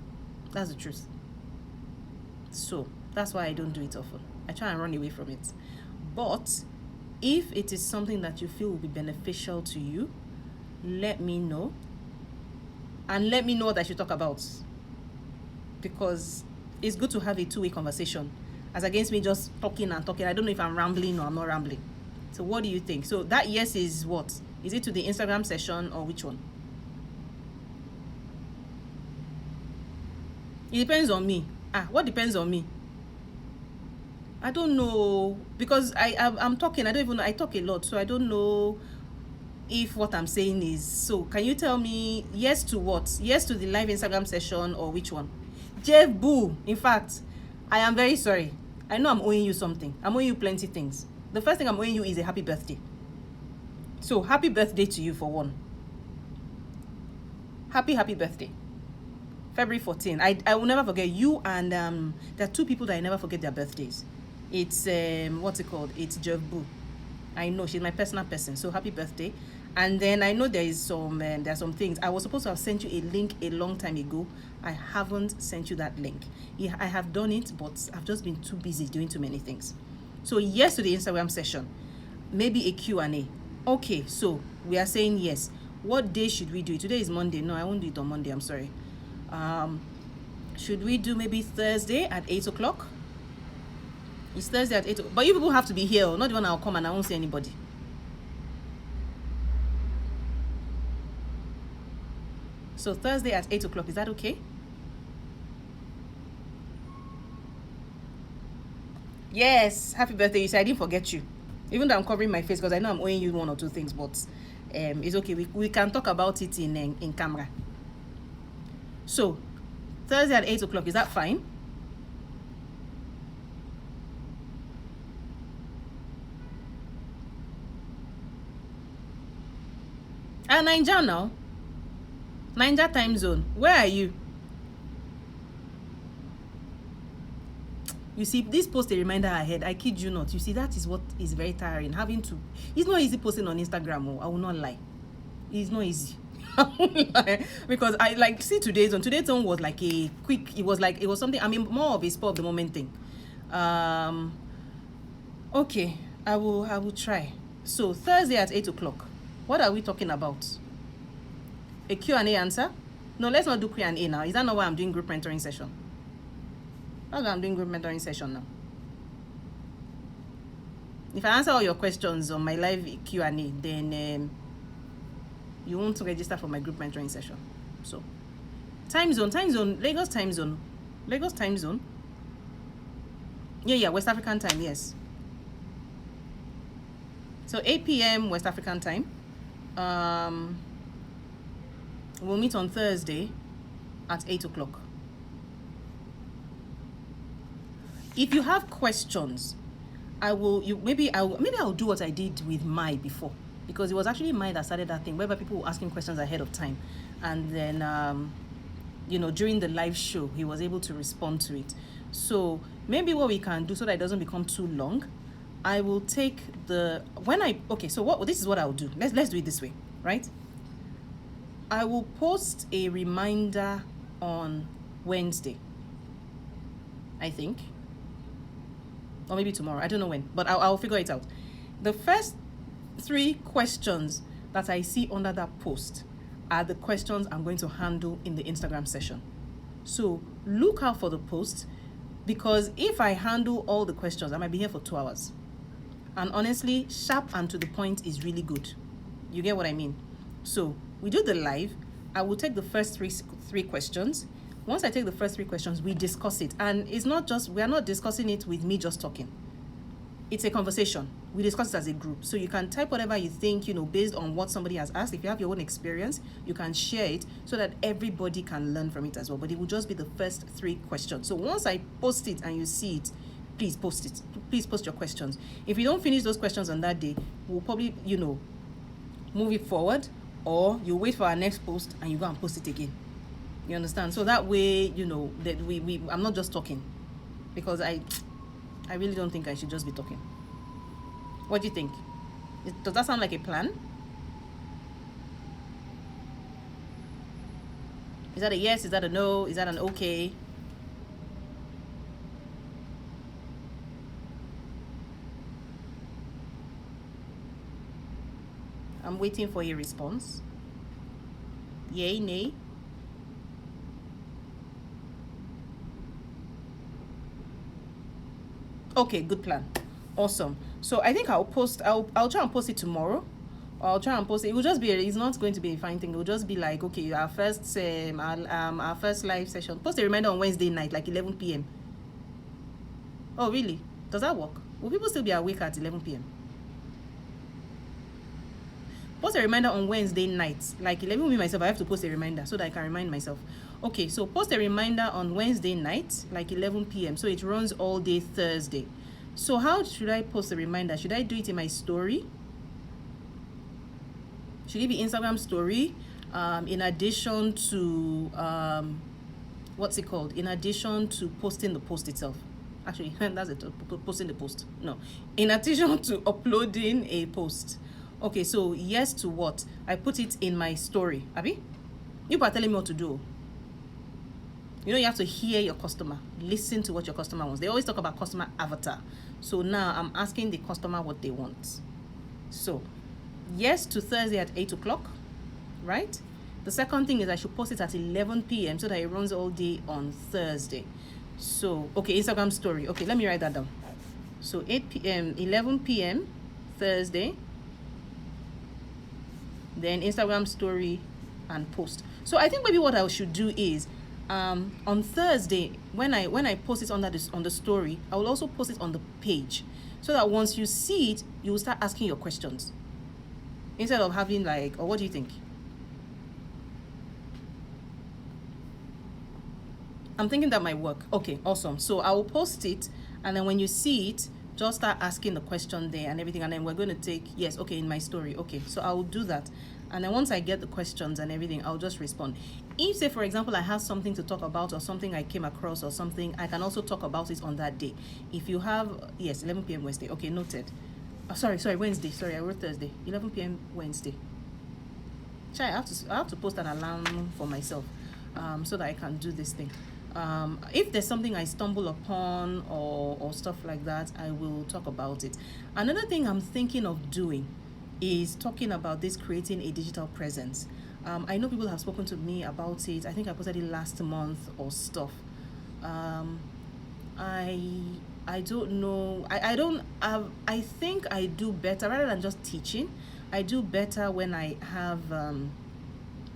S1: That's the truth. So that's why I don't do it often. I try and run away from it. But if it is something that you feel will be beneficial to you, let me know. And let me know what I should talk about. Because it's good to have a two-way conversation, as against me just talking and talking. I don't know if I'm rambling or I'm not rambling. So what do you think? So that yes is what? Is it to the Instagram session or which one? It depends on me. What depends on me? I don't know, because I'm talking. I don't even know. I talk a lot, so I don't know if what I'm saying is. So can you tell me yes to what? Yes to the live Instagram session or which one? Jeff Boo, in fact, I am very sorry. I know I'm owing you something. I'm owing you plenty things. The first thing I'm owing you is a happy birthday. So happy birthday to you for one. Happy birthday. February 14. I will never forget you, and there are two people that I never forget their birthdays. It's what's it called? It's Jeff Boo. I know she's my personal person. So happy birthday. And then I know there are some things. I was supposed to have sent you a link a long time ago. I haven't sent you that link. Yeah, I have done it, but I've just been too busy doing too many things. So yes to the Instagram session. Maybe a Q&A. Okay, so we are saying yes. What day should we do it? Today is Monday. No, I won't do it on Monday. I'm sorry. Should we do maybe Thursday at 8 o'clock? It's Thursday at 8 o'clock. But you people have to be here. Not even I'll come and I won't see anybody. So Thursday at 8 o'clock, is that okay? Yes, happy birthday. You said I didn't forget you. Even though I'm covering my face because I know I'm owing you one or two things, but it's okay. We can talk about it in camera. So Thursday at 8 o'clock, is that fine? Niger now. Niger time zone. Where are you? You see, this post a reminder ahead. I kid you not. You see, that is what is very tiring. Having to, it's not easy posting on Instagram. Oh, I will not lie. It's not easy. Because I like see today's one was like a quick. It was something. I mean, more of a spur of the moment thing. Okay, I will try. So Thursday at 8 o'clock. What are we talking about? A Q&A answer? No, let's not do Q&A now. Is that not why I'm doing group mentoring session? That's why I'm doing group mentoring session now. If I answer all your questions on my live Q&A, then you won't register for my group mentoring session. So, time zone, Lagos time zone. Yeah, West African time, yes. So 8 p.m. West African time. We'll meet on Thursday at 8 o'clock. If you have questions, maybe I'll do what I did with Mai before, because it was actually Mai that started that thing whereby people were asking questions ahead of time, and then during the live show he was able to respond to it. So maybe what we can do so that it doesn't become too long, I will take this is what I'll do. Let's do it this way, right? I will post a reminder on Wednesday, I think, or maybe tomorrow. I don't know when, but I'll figure it out. The first 3 questions that I see under that post are the questions I'm going to handle in the Instagram session. So look out for the post, because if I handle all the questions, I might be here for 2 hours. And honestly, sharp and to the point is really good. You get what I mean? So we do the live. I will take the first three questions. Once I take the first 3 questions, we discuss it. And it's not just, we are not discussing it with me just talking. It's a conversation. We discuss it as a group. So you can type whatever you think, based on what somebody has asked. If you have your own experience, you can share it so that everybody can learn from it as well. But it will just be the first 3 questions. So once I post it and you see it, please post it. Please post your questions. If you don't finish those questions on that day, we'll probably, move it forward, or you wait for our next post and you go and post it again. You understand? So that way, that I'm not just talking, because I really don't think I should just be talking. What do you think? Does that sound like a plan? Is that a yes? Is that a no? Is that an okay? I'm waiting for a response. Yay, nay? Okay, good plan. Awesome. So I think I'll try and post it tomorrow. I'll try and post it. It will just be, it's not going to be a fine thing. It will just be like, okay, our first live session. Post a reminder on Wednesday night, like 11 p.m. Oh, really? Does that work? Will people still be awake at 11 p.m.? Post a reminder on Wednesday night, like 11 me myself. I have to post a reminder so that I can remind myself. Okay, so post a reminder on Wednesday night, like 11 p.m. So it runs all day Thursday. So how should I post a reminder? Should I do it in my story? Should it be Instagram story? In addition to what's it called? In addition to posting the post itself. Actually, that's it. Posting the post. No. In addition to uploading a post. Okay, so yes to what? I put it in my story. Abi? You are telling me what to do. You have to hear your customer. Listen to what your customer wants. They always talk about customer avatar. So now I'm asking the customer what they want. So yes to Thursday at 8 o'clock, right? The second thing is I should post it at 11 p.m. so that it runs all day on Thursday. So, okay, Instagram story. Okay, let me write that down. So 8 p.m., 11 p.m. Thursday. Then Instagram story and post. So I think maybe what I should do is on Thursday, when I post it on the story, I will also post it on the page, so that once you see it, you will start asking your questions instead of having like, or what do you think? I'm thinking that might work. Okay, awesome. So I will post it, and then when you see it, just start asking the question there and everything, and then we're going to take, yes, okay, in my story. Okay, so I will do that, and then once I get the questions and everything, I'll just respond. If, say, for example, I have something to talk about or something I came across or something, I can also talk about it on that day. If you have, yes, 11 p.m. Wednesday. Okay, noted. Sorry, Wednesday. Sorry, I wrote Thursday. 11 p.m. Wednesday. I have to post an alarm for myself so that I can do this thing. If there's something I stumble upon or stuff like that, I will talk about it. Another thing I'm thinking of doing is talking about this, creating a digital presence. I know people have spoken to me about it. I think I posted it last month or stuff. I don't know. I think I do better rather than just teaching. I do better when I have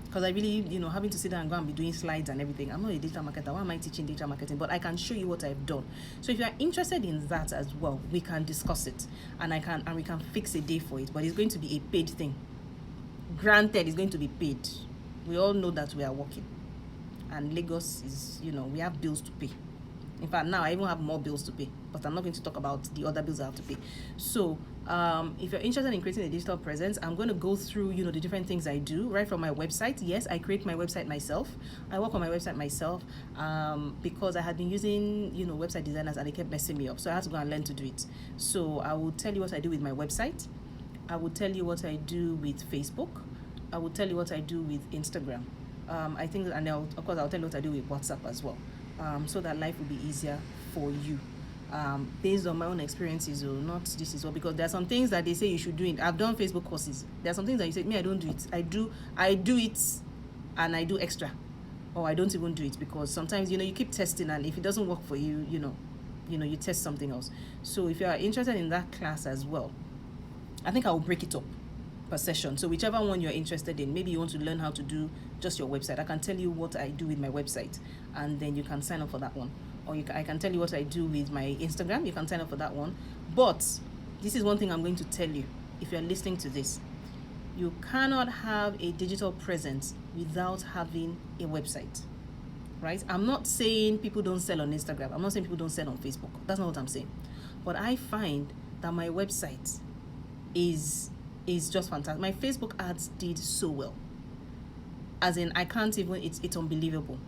S1: because I really, having to sit down and go and be doing slides and everything. I'm not a digital marketer. Why am I teaching digital marketing? But I can show you what I've done. So if you are interested in that as well, we can discuss it, and we can fix a day for it. But it's going to be a paid thing. Granted, it's going to be paid. We all know that we are working, and Lagos is, we have bills to pay. In fact, now I even have more bills to pay, but I'm not going to talk about the other bills I have to pay. So if you're interested in creating a digital presence, I'm going to go through, the different things I do right from my website. Yes, I create my website myself. I work on my website myself because I had been using, website designers, and they kept messing me up. So I had to go and learn to do it. So I will tell you what I do with my website. I will tell you what I do with Facebook. I will tell you what I do with Instagram. I think, and of course, I'll tell you what I do with WhatsApp as well. So that life will be easier for you. Based on my own experiences, or not this is well, because there are some things that they say you should do it. I've done Facebook courses. There are some things that you say, me, I don't do it. I do it, and I do extra, or I don't even do it, because sometimes you keep testing, and if it doesn't work for you, you test something else. So if you are interested in that class as well, I think I will break it up. per session. So whichever one you're interested in, maybe you want to learn how to do just your website. I can tell you what I do with my website, and then you can sign up for that one. Or I can tell you what I do with my Instagram. You can sign up for that one. But this is one thing I'm going to tell you. If you're listening to this, you cannot have a digital presence without having a website, right? I'm not saying people don't sell on Instagram. I'm not saying people don't sell on Facebook. That's not what I'm saying. But I find that my website is just fantastic. My Facebook ads did so well. As in, I can't even, it's unbelievable.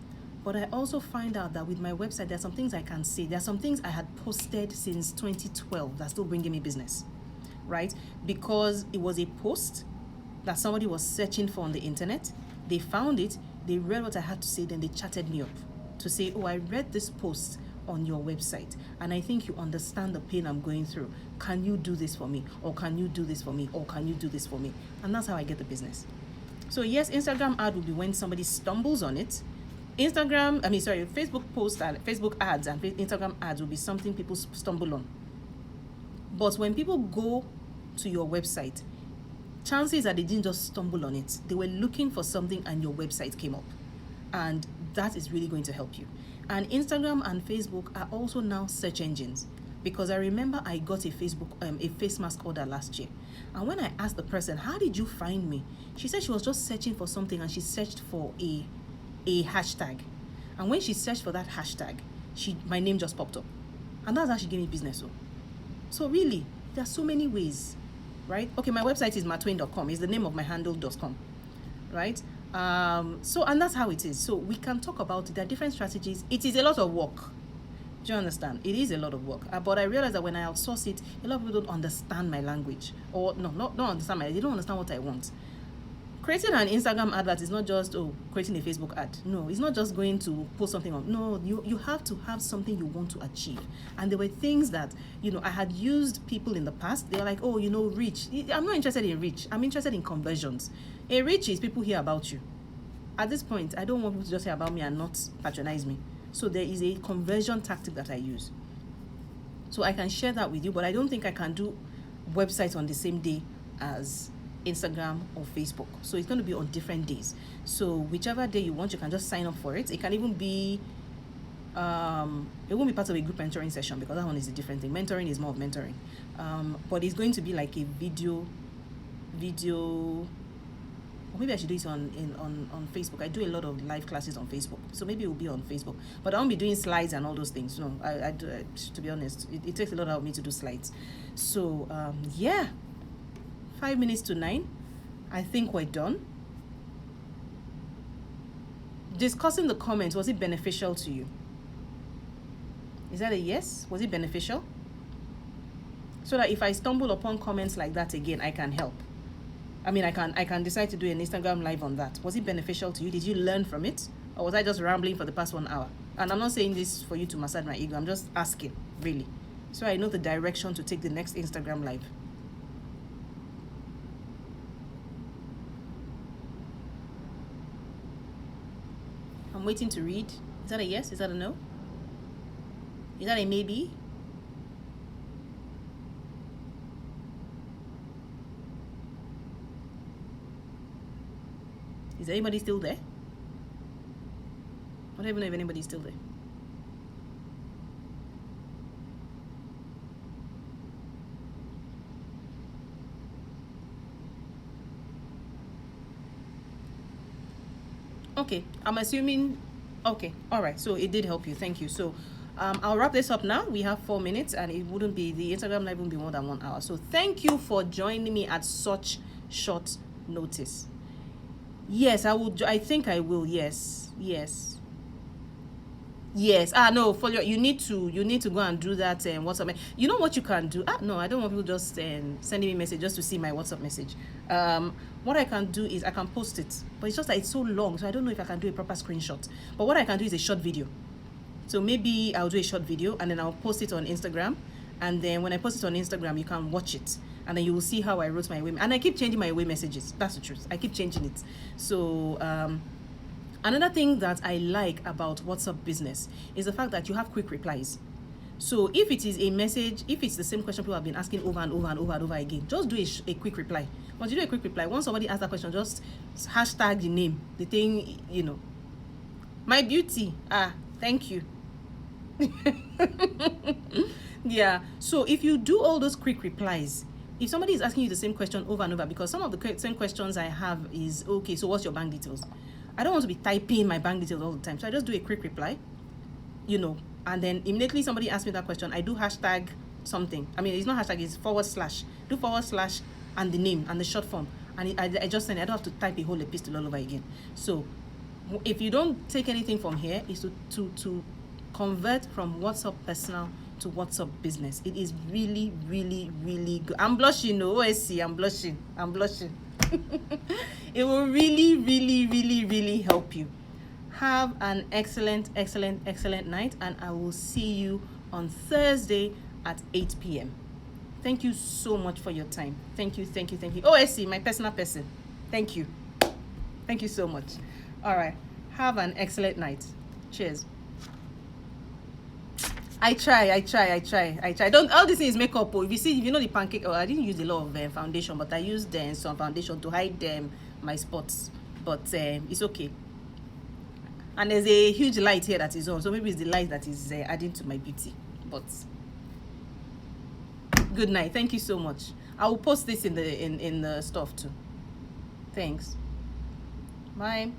S1: But I also find out that with my website, there are some things I can say. There are some things I had posted since 2012 that's still bringing me business, right? Because it was a post that somebody was searching for on the internet. They found it, they read what I had to say, then they chatted me up to say, oh, I read this post on your website and I think you understand the pain I'm going through. Can you do this for me? Or can you do this for me? Or can you do this for me? And that's how I get the business. So yes, Instagram ad will be when somebody stumbles on it. Facebook posts and Facebook ads and Instagram ads will be something people stumble on. But when people go to your website, chances are they didn't just stumble on it. They were looking for something and your website came up. And that is really going to help you. And Instagram and Facebook are also now search engines, because I remember I got a face mask order last year. And when I asked the person, how did you find me? She said she was just searching for something and she searched for a hashtag. And when she searched for that hashtag, my name just popped up. And that's how she gave me business. So really, there are so many ways, right? Okay, my website is matwain.com. It's the name of my handle.com, right? And that's how it is. So we can talk about it. There are different strategies. It is a lot of work. Do you understand? It is a lot of work. But I realize that when I outsource it, a lot of people don't understand my language. Or don't understand they don't understand what I want. Creating an Instagram advert is not just creating a Facebook ad. No, it's not just going to post something on. No, you have to have something you want to achieve. And there were things that, I had used people in the past. They're like, reach. I'm not interested in reach. I'm interested in conversions. A reach is people hear about you. At this point, I don't want people to just hear about me and not patronize me. So there is a conversion tactic that I use. So I can share that with you, but I don't think I can do websites on the same day as Instagram or Facebook. So it's going to be on different days. So whichever day you want, you can just sign up for it. It can even be it won't be part of a group mentoring session, because that one is a different thing. Mentoring is more of mentoring, but it's going to be like a video, or maybe I should do it on Facebook. I do a lot of live classes on Facebook, so maybe it will be on Facebook, but I won't be doing slides and all those things. No, I do, to be honest, it takes a lot out of me to do slides. So 5 minutes to 9, I think we're done. Discussing the comments, was it beneficial to you? Is that a yes? Was it beneficial? So that if I stumble upon comments like that again, I can help. I mean, I can decide to do an Instagram live on that. Was it beneficial to you? Did you learn from it? Or was I just rambling for the past 1 hour? And I'm not saying this for you to massage my ego. I'm just asking, really. So I know the direction to take the next Instagram live. I'm waiting to read. Is that a yes? Is that a no? Is that a maybe? Is anybody still there? I don't even know if anybody's still there. Okay, I'm assuming. Okay, all right. So it did help you. Thank you. So I'll wrap this up now. We have 4 minutes, and it wouldn't be, the Instagram live wouldn't be more than 1 hour. So thank you for joining me at such short notice. Yes, I will. I think I will. Yes. No, follow. You need to go and do that. WhatsApp. You know what you can do? No, I don't want people just sending me message just to see my WhatsApp message. What I can do is I can post it, but it's just that it's so long, so I don't know if I can do a proper screenshot. But what I can do is a short video. So maybe I'll do a short video and then I'll post it on Instagram. And then when I post it on Instagram, you can watch it. And then you will see how I wrote my way. And I keep changing my way messages. That's the truth. I keep changing it. So another thing that I like about WhatsApp business is the fact that you have quick replies. So if it is a message, if it's the same question people have been asking over and over and over and over again, just do a quick reply. Once you do a quick reply, once somebody asks that question, just hashtag the name, the thing, you know. My beauty. Thank you. Yeah. So if you do all those quick replies, if somebody is asking you the same question over and over, because some of the same questions I have is, okay, so what's your bank details? I don't want to be typing my bank details all the time. So I just do a quick reply, you know, and then immediately somebody asks me that question, I do hashtag something. I mean, it's not hashtag, it's /. Do / and the name and the short form. And I just send it. I don't have to type a whole epistle all over again. So if you don't take anything from here, is to convert from WhatsApp personal to WhatsApp business. It is really, really, really good. I'm blushing, no OSC, I'm blushing. It will really, really, really, really help you. Have an excellent, excellent, excellent night, and I will see you on Thursday at 8 p.m. Thank you so much for your time. Thank you. OSC, my personal person. Thank you. Thank you so much. All right. Have an excellent night. Cheers. I try. Don't, all this thing is makeup. If you know the pancake, I didn't use a lot of foundation, but I used some foundation to hide my spots. But it's okay. And there's a huge light here that is on, so maybe it's the light that is adding to my beauty. But good night. Thank you so much. I will post this in the stuff too. Thanks. Bye.